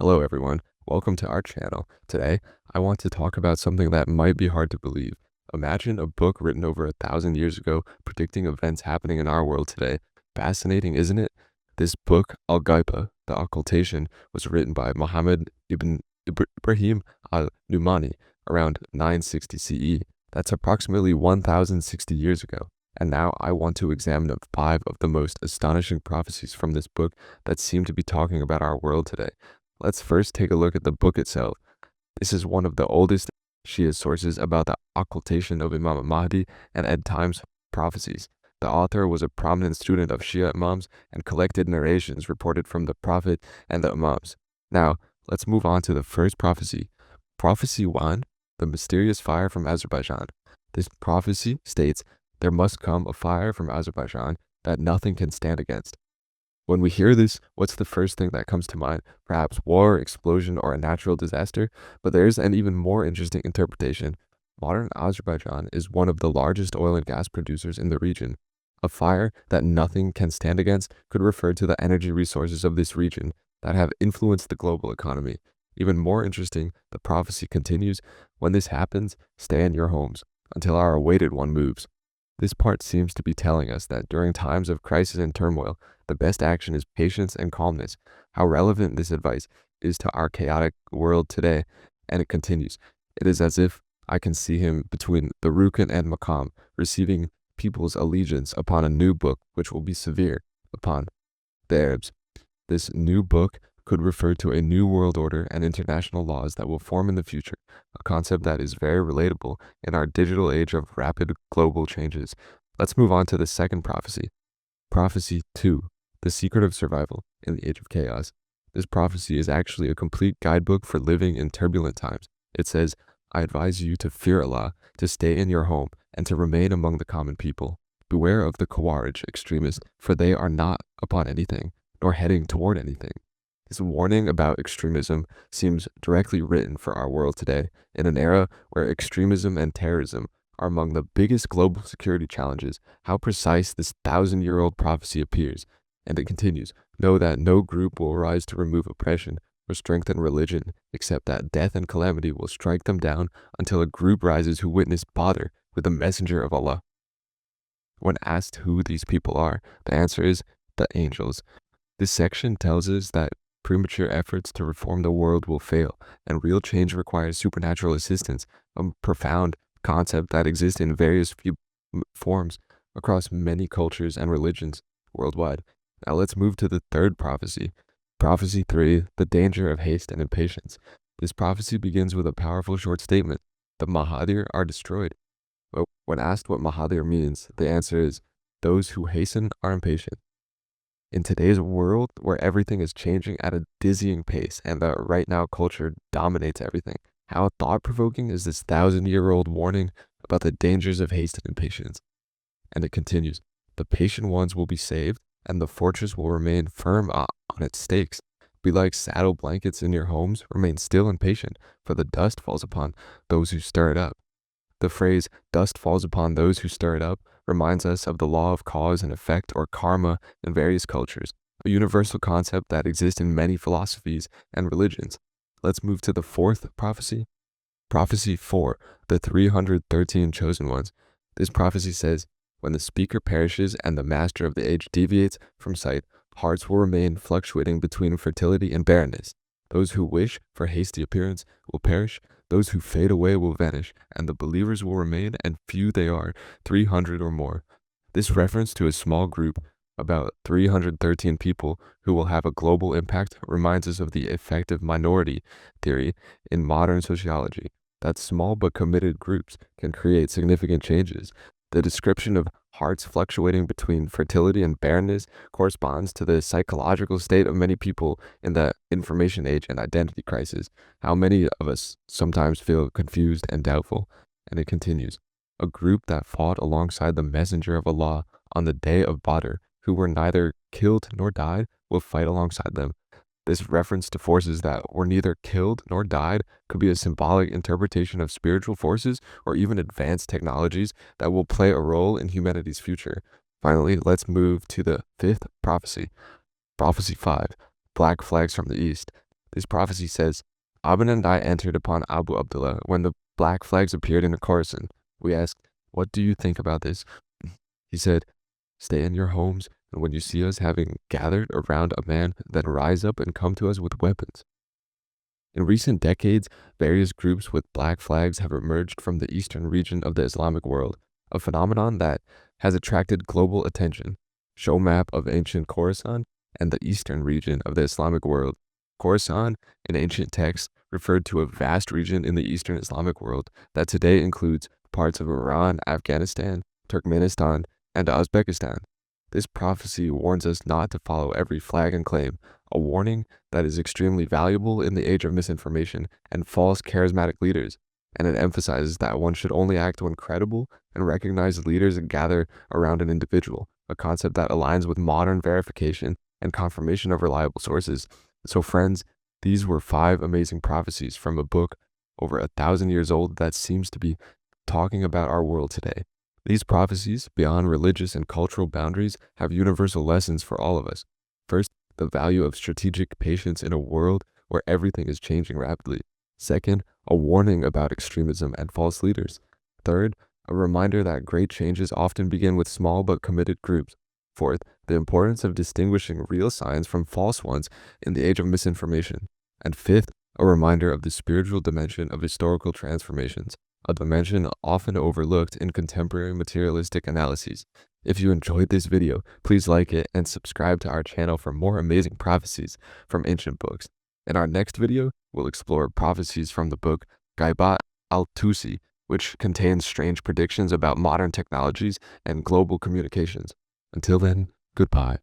Hello everyone, welcome to our channel. Today, I want to talk about something that might be hard to believe. Imagine a book written over 1,000 years ago predicting events happening in our world today. Fascinating, isn't it? This book, Al-Ghaybah, The Occultation, was written by Muhammad ibn Ibrahim al-Numani around 960 CE. That's approximately 1,060 years ago. And now I want to examine 5 of the most astonishing prophecies from this book that seem to be talking about our world today. Let's first take a look at the book itself. This is one of the oldest Shia sources about the occultation of Imam Mahdi and end times prophecies. The author was a prominent student of Shia Imams and collected narrations reported from the Prophet and the Imams. Now, let's move on to the first prophecy. Prophecy 1, the mysterious fire from Azerbaijan. This prophecy states, there must come a fire from Azerbaijan that nothing can stand against. When we hear this, what's the first thing that comes to mind? Perhaps war, explosion, or a natural disaster? But there's an even more interesting interpretation. Modern Azerbaijan is one of the largest oil and gas producers in the region. A fire that nothing can stand against could refer to the energy resources of this region that have influenced the global economy. Even more interesting, the prophecy continues, when this happens, stay in your homes until our awaited one moves. This part seems to be telling us that during times of crisis and turmoil, the best action is patience and calmness. How relevant this advice is to our chaotic world today. And it continues. It is as if I can see him between the Rukn and Maqam, receiving people's allegiance upon a new book which will be severe upon the Arabs. This new book could refer to a new world order and international laws that will form in the future, a concept that is very relatable in our digital age of rapid global changes. Let's move on to the second prophecy. Prophecy 2, the secret of survival in the age of chaos. This prophecy is actually a complete guidebook for living in turbulent times. It says, I advise you to fear Allah, to stay in your home, and to remain among the common people. Beware of the Khawarij extremists, for they are not upon anything, nor heading toward anything. This warning about extremism seems directly written for our world today, in an era where extremism and terrorism are among the biggest global security challenges. How precise this 1,000-year-old prophecy appears. And it continues, know that no group will rise to remove oppression or strengthen religion, except that death and calamity will strike them down until a group rises who witness bother with the messenger of Allah. When asked who these people are, the answer is the angels. This section tells us that premature efforts to reform the world will fail, and real change requires supernatural assistance, a profound concept that exists in various forms across many cultures and religions worldwide. Now let's move to the third prophecy. Prophecy 3, the danger of haste and impatience. This prophecy begins with a powerful short statement. The Mahdi are destroyed. But when asked what Mahdi means, the answer is, those who hasten are impatient. In today's world, where everything is changing at a dizzying pace and the right now culture dominates everything, how thought-provoking is this 1,000-year-old warning about the dangers of haste and impatience? And it continues, the patient ones will be saved, and the fortress will remain firm on its stakes. Be like saddle blankets in your homes, remain still and patient, for the dust falls upon those who stir it up. The phrase, dust falls upon those who stir it up, reminds us of the law of cause and effect, or karma, in various cultures, a universal concept that exists in many philosophies and religions. Let's move to the fourth prophecy. Prophecy 4, the 313 chosen ones. This prophecy says, when the speaker perishes and the master of the age deviates from sight, hearts will remain fluctuating between fertility and barrenness. Those who wish for hasty appearance will perish, those who fade away will vanish, and the believers will remain, and few they are, 300 or more. This reference to a small group, about 313 people, who will have a global impact, reminds us of the effective minority theory in modern sociology, that small but committed groups can create significant changes. The description of hearts fluctuating between fertility and barrenness corresponds to the psychological state of many people in the information age and identity crisis. How many of us sometimes feel confused and doubtful? And it continues, a group that fought alongside the messenger of Allah on the day of Badr, who were neither killed nor died, will fight alongside them. This reference to forces that were neither killed nor died could be a symbolic interpretation of spiritual forces or even advanced technologies that will play a role in humanity's future. Finally, let's move to the fifth prophecy. Prophecy 5, Black Flags from the East. This prophecy says, Abin and I entered upon Abu Abdullah when the black flags appeared in Khorasan. We asked, what do you think about this? He said, stay in your homes, and when you see us having gathered around a man, then rise up and come to us with weapons. In recent decades, various groups with black flags have emerged from the eastern region of the Islamic world, a phenomenon that has attracted global attention. Show map of ancient Khorasan and the eastern region of the Islamic world. Khorasan, in ancient texts, referred to a vast region in the eastern Islamic world that today includes parts of Iran, Afghanistan, Turkmenistan, and Uzbekistan. This prophecy warns us not to follow every flag and claim, a warning that is extremely valuable in the age of misinformation and false charismatic leaders, and it emphasizes that one should only act when credible and recognize leaders and gather around an individual, a concept that aligns with modern verification and confirmation of reliable sources. So friends, these were 5 amazing prophecies from a book over 1,000 years old that seems to be talking about our world today. These prophecies, beyond religious and cultural boundaries, have universal lessons for all of us. First, the value of strategic patience in a world where everything is changing rapidly. Second, a warning about extremism and false leaders. Third, a reminder that great changes often begin with small but committed groups. Fourth, the importance of distinguishing real signs from false ones in the age of misinformation. And fifth, a reminder of the spiritual dimension of historical transformations, a dimension often overlooked in contemporary materialistic analyses. If you enjoyed this video, please like it and subscribe to our channel for more amazing prophecies from ancient books. In our next video, we'll explore prophecies from the book Al-Ghaybah al-Tusi, which contains strange predictions about modern technologies and global communications. Until then, goodbye.